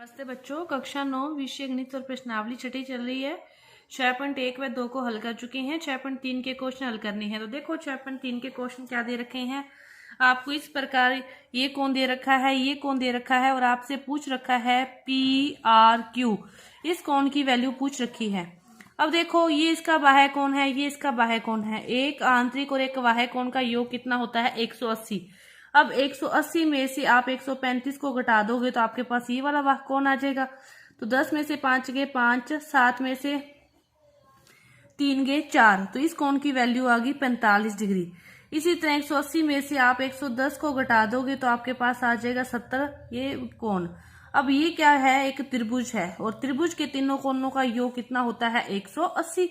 नमस्ते बच्चों, कक्षा 9 विषय गणित और प्रश्नावली छठी चल रही है। 6.1 व 2 को हल कर चुके हैं। 6.3 के क्वेश्चन हल करने हैं। तो देखो 6.3 के क्वेश्चन क्या दे रखे हैं आपको इस प्रकार। ये कौन दे रखा है, ये कौन दे रखा है और आपसे पूछ रखा है PRQ। इस कौन की वैल्यू पूछ रखी है। अब देखो ये इसका बाह्य कोण है, ये इसका बाह्य कोण है। एक आंतरिक और एक बाह्य कोण का योग कितना होता है 180। अब 180 में से आप 135 को घटा दोगे तो आपके पास ये वाला कोण आ जाएगा। तो 10 में से 5 गए 5, 7 में से 3 गए 4, तो इस कोण की वैल्यू आ गई 45 डिग्री। इसी तरह 180 में से आप 110 को घटा दोगे तो आपके पास आ जाएगा 70 ये कोण। अब ये क्या है, एक त्रिभुज है और त्रिभुज के तीनों कोणों का योग कितना होता है 180।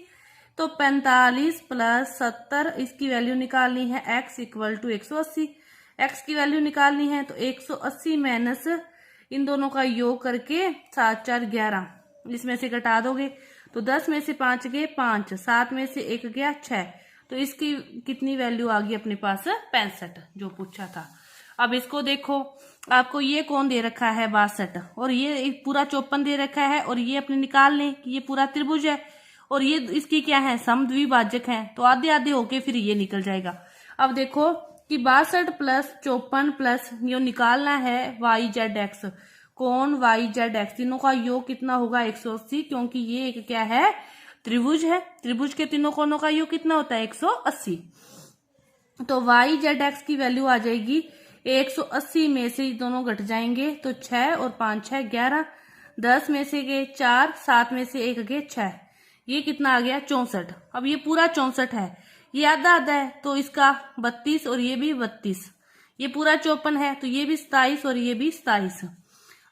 तो 45 प्लस 70 इसकी वैल्यू निकालनी है x इक्वल टू 180। x की वैल्यू निकालनी है तो 180 माइनस इन दोनों का योग करके 7 4 11, इसमें से घटा दोगे तो 10 में से 5 गए 5, 7 में से 1 गया 6, तो इसकी कितनी वैल्यू आ गई अपने पास 65 जो पूछा था। अब इसको देखो, आपको ये कौन दे रखा है 62 और ये एक पूरा 54 दे रखा है और ये अपने निकाल लें कि ये पूरा त्रिभुज है और ये इसकी क्या है समद्विभाजक है, तो आधे आधे होके फिर ये निकल जाएगा। अब देखो कि 62 प्लस 54 प्लस ये निकालना है YZX, कोण YZX तीनों का योग कितना होगा 180, क्योंकि ये एक क्या है त्रिभुज है। त्रिभुज के तीनों कोणों का योग कितना होता है 180। तो YZX की वैल्यू आ जाएगी 180 में से दोनों घट जाएंगे तो 6 और 5 6 11, 10 में से गए 4, 7 में से 1 गए 6, ये कितना आ गया 64। अब ये पूरा 64 है, ये आधा आधा है तो इसका 32 और ये भी 32, ये पूरा 54 है तो ये भी 27 और ये भी 27।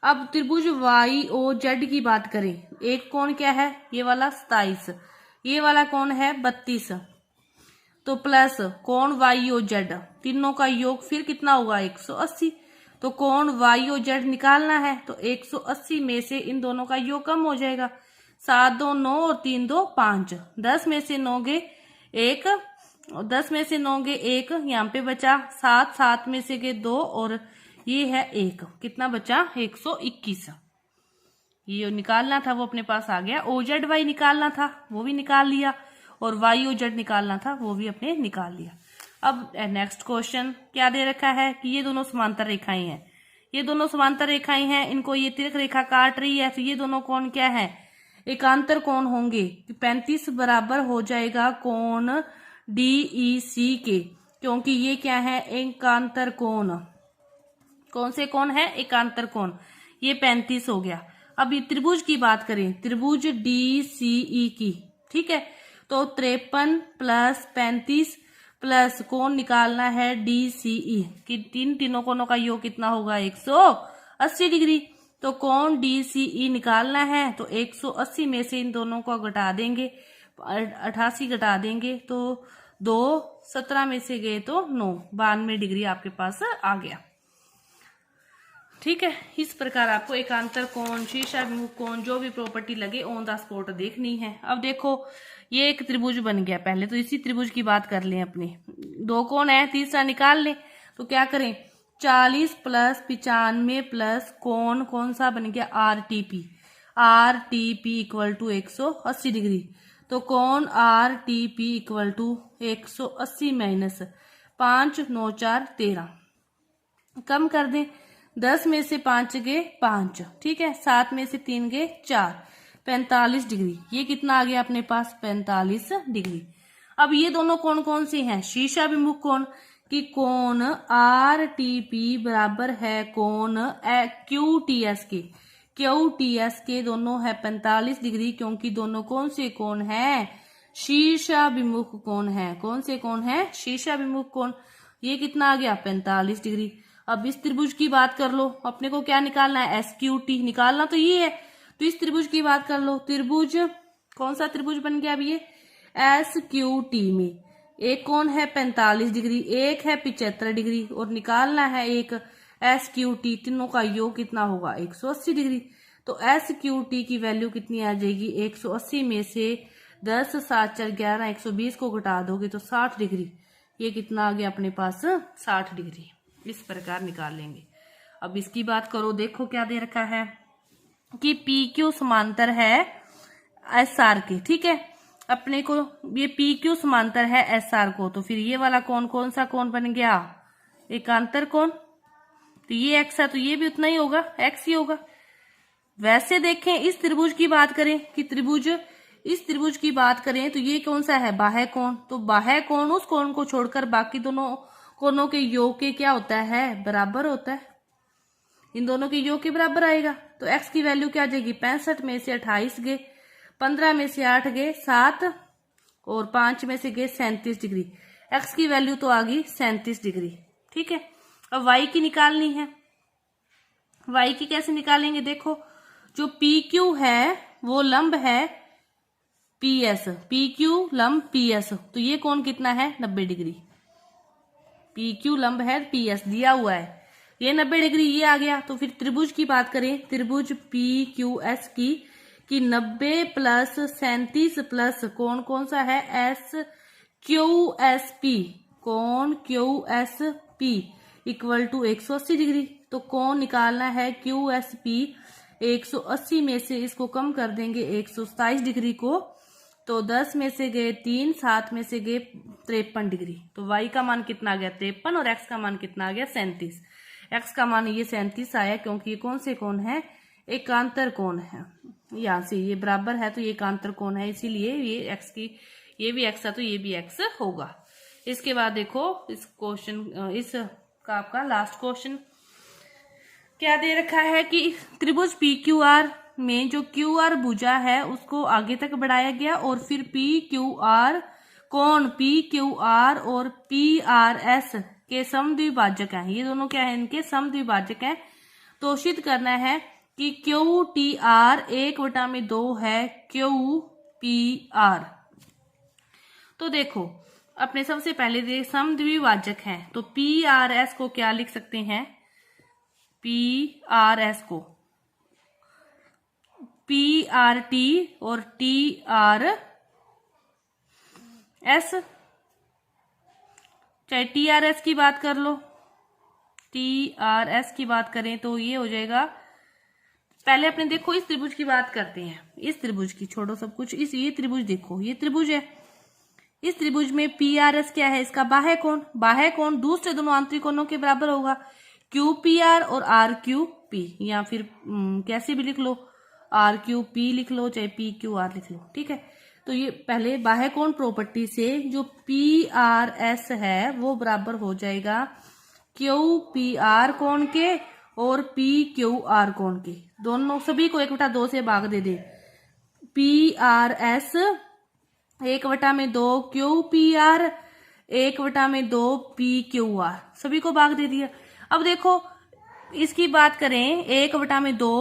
अब त्रिभुज YOZ की बात करें, एक कोण क्या है ये वाला 27, ये वाला कोण है 32, तो प्लस कोण YOZ तीनों का योग फिर कितना होगा 180। तो कोण YOZ निकालना है तो 180 में से इन दोनों का योग कम हो जाएगा, 7 2 9 और 3 2 5, 10 में से 9 गए 1, 10 में से 9 गए 1, यहाँ पे बचा 7, 7 में से गए 2 और ये है 1, कितना बचा 121। ये निकालना था वो अपने पास आ गया। OZY निकालना था वो भी निकाल लिया और YOZ निकालना था वो भी अपने निकाल लिया। अब नेक्स्ट क्वेश्चन क्या दे रखा है कि ये दोनों समांतर रेखाएं हैं, ये दोनों समांतर रेखाएं हैं, इनको ये तिरक रेखा काट रही है, तो ये दोनों कोण क्या है एकांतर कोण होंगे। 35 बराबर हो जाएगा कोण DEC के, क्योंकि ये क्या है एकांतर कोण। कौन से कोण है एकांतर कोण, ये 35 हो गया। अब ये त्रिभुज की बात करें, त्रिभुज DCE की, ठीक है, तो 53 प्लस 35 प्लस कोण निकालना है DCE कि तीनों कोणों का योग कितना होगा 180 डिग्री। तो कोण DCE निकालना है तो 180 में से इन दोनों को घटा देंगे, 88 घटा देंगे तो 2, 17 में से गए तो 9, 92 डिग्री आपके पास आ गया। ठीक है, इस प्रकार आपको एकांतर कोण, शीर्षाभिमुख कोण, जो भी प्रॉपर्टी लगे ऑन द स्पॉट देखनी है। अब देखो ये एक त्रिभुज बन गया, पहले तो इसी त्रिभुज की बात कर लें अपने। दो कोण है, तीसरा निकाल लें तो क्या करें 40 प्लस 95 प्लस कोण कौन सा बन गया RTP इक्वल टू 180 डिग्री। तो कोण RTP इक्वल टू 180 माइनस 5 9 4 13, कम कर दें 10 में से 5 गए 5, ठीक है, 7 में से 3 गए 4, 45 डिग्री, ये कितना आ गया अपने पास 45 डिग्री। अब ये दोनों कोण कौन से हैं शीर्षाभिमुख कोण, कि कोण RTP बराबर है कोण QTS के, QTS के दोनों है 45 डिग्री, क्योंकि दोनों कौन से कोण है शीर्षाभिमुख कोण है। कौन से कोण है शीर्षाभिमुख कोण, ये कितना आ गया 45 डिग्री। अब इस त्रिभुज की बात कर लो, अपने को क्या निकालना है SQT निकालना तो ये है, तो इस त्रिभुज की बात कर लो। त्रिभुज कौन सा त्रिभुज बन गया अब ये SQT में एक कोण है 45 डिग्री, एक है 75 डिग्री और निकालना है एक SQT, तीनों का योग कितना होगा 180 डिग्री। तो SQT की वैल्यू कितनी आ जाएगी 180 में से 10 7 4 11, 120 को घटा दोगे तो 60 डिग्री, ये कितना आ गया अपने पास 60 डिग्री। इस प्रकार निकाल लेंगे। अब इसकी बात करो, देखो क्या दे रखा है कि पी क्यू समांतर है एस आर के। ठीक है, अपने को ये पी क्यू समांतर है एस आर को, तो फिर ये वाला कौन कौन सा कौन बन गया, एकांतर कौन। तो ये एक्स है तो ये भी उतना ही होगा, एक्स ही होगा। वैसे देखें इस त्रिभुज की बात करें कि इस त्रिभुज की बात करें तो ये कौन सा है, बाह्य कोण। तो बाह्य कोण उस कोण को छोड़कर बाकी दोनों कोणों के योग के क्या होता है, बराबर होता है। इन दोनों के योग के बराबर आएगा। तो x की वैल्यू क्या आ जाएगी, 65 में से 28 गए, 15 में से 8 गए 7 और 5 में से गए 37 डिग्री। x की वैल्यू तो आ गई 37 डिग्री। ठीक है, अब y की निकालनी है। y की कैसे निकालेंगे, देखो जो PQ है वो लंब है PS, PQ लंब PS, तो ये कोण कितना है 90 डिग्री। PQ लंब है PS दिया हुआ है, ये 90 डिग्री ये आ गया। तो फिर त्रिभुज की बात करें, त्रिभुज PQS की 90 प्लस 37 प्लस कोण कौन सा है SQSP, कोण QSP इक्वल टू 180 डिग्री। तो कोण निकालना है QSP 180 में से इसको कम कर देंगे 127 डिग्री को, तो 10 में से गए 3, 7 में से गए 53 डिग्री। तो y का मान कितना आ गया 53 और x का मान कितना आ गया 37। x का मान ये 37 आया क्योंकि ये कौन से कोण है, एकांतर कोण है। यहाँ से ये बराबर है तो ये एकांतर कोण है, इसीलिए ये x की ये भी x है तो ये भी x होगा। इसके बाद देखो इस क्वेश्चन इस का आपका लास्ट क्वेश्चन क्या दे रखा है कि त्रिभुज PQR में जो QR भुजा है उसको आगे तक बढ़ाया गया और फिर PQR कोण PQR और PRS के समद्विभाजक हैं। ये दोनों क्या है, इनके समद्विभाजक हैं। तो सिद्ध करना है कि QTR 1/2 है QPR। तो देखो अपने सबसे पहले समद्विभाजक हैं तो PRS को क्या लिख सकते हैं, PRS को PRT और TRS, चाहे TRS की बात कर लो, TRS की बात करें तो ये हो जाएगा। पहले अपने देखो इस त्रिभुज की बात करते हैं, इस त्रिभुज की छोड़ो सब कुछ, ये त्रिभुज देखो, ये त्रिभुज है। इस त्रिभुज में PRS क्या है, इसका बाह्य कोण, बाह्य कोण दूसरे दोनों आंतरिक कोणों के बराबर होगा, QPR और RQP, या फिर कैसे भी लिख लो, RQP लिख लो चाहे PQR लिख लो। ठीक है, तो ये पहले बाह्य कोण प्रॉपर्टी से जो PRS है वो बराबर हो जाएगा QPR कोण के और PQR कोण के, दोनों सभी को 1/2 से भाग दे दे। PRS 1/2 QPR 1/2 PQR, सभी को भाग दे दिया। अब देखो इसकी बात करें 1/2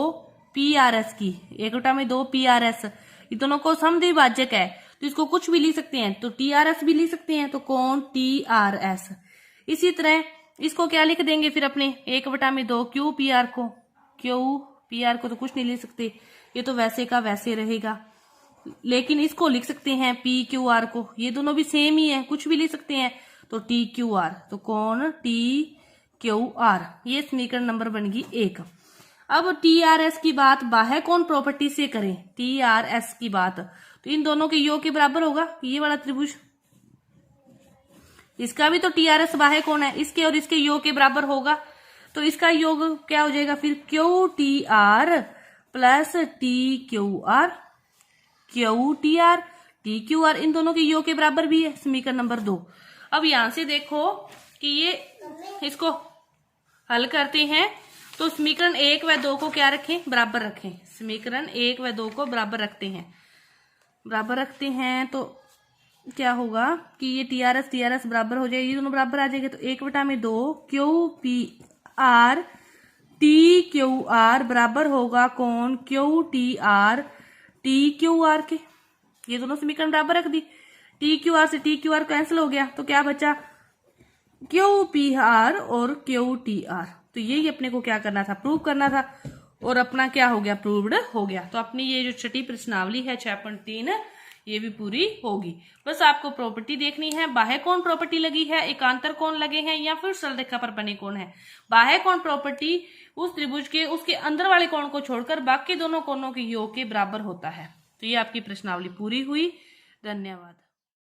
PRS की, 1/2 PRS, ये दोनों को समद्विभाजक है तो इसको कुछ भी लिख सकते हैं, तो TRS भी लिख सकते हैं, तो कौन TRS। इसी तरह इसको क्या लिख देंगे फिर अपने 1/2 QPR को, QPR को तो कुछ नहीं लिख सकते, ये तो वैसे का वैसे रहेगा, लेकिन इसको लिख सकते हैं PQR को, ये दोनों भी सेम ही है, कुछ भी लिख सकते हैं, तो TQR, तो कौन TQR। ये समीकरण नंबर बन गई 1। अब TRS की बात बाह्य कोण प्रॉपर्टी से करें, TRS की बात, तो इन दोनों के योग के बराबर होगा ये वाला त्रिभुज, इसका भी तो TRS बाह्य कोण है, इसके और इसके योग के बराबर होगा, तो इसका योग क्या हो जाएगा फिर QTR plus TQR, QTR TQR इन दोनों के योग के बराबर भी है, समीकरण नंबर 2। अब यहां से देखो कि ये इसको हल करते हैं तो समीकरण 1 व 2 को क्या रखें, बराबर रखें, समीकरण 1 व 2 को बराबर रखते हैं, बराबर रखते हैं तो क्या होगा कि ये TRS बराबर हो जाएगी, ये दोनों बराबर आ जाएंगे, तो 1/2 QPR TQR बराबर होगा कौन QTR TQR के, ये दोनों समीकरण बराबर रख दी, TQR से TQR कैंसिल हो गया तो क्या बचा QPR और QTR। तो यही अपने को क्या करना था, प्रूव करना था, और अपना क्या हो गया, प्रूव्ड हो गया। तो अपनी ये जो छठी प्रश्नावली है 6.3 ये भी पूरी होगी। बस आपको प्रॉपर्टी देखनी है, बाह्य कोण प्रॉपर्टी लगी है, एकांतर कोण लगे हैं या फिर सरल रेखा पर बने कोण है। बाह्य कोण प्रॉपर्टी उस त्रिभुज के उसके अंदर वाले कोण को छोड़कर बाकी दोनों कोणों के योग के बराबर होता है। तो ये आपकी प्रश्नावली पूरी हुई। धन्यवाद।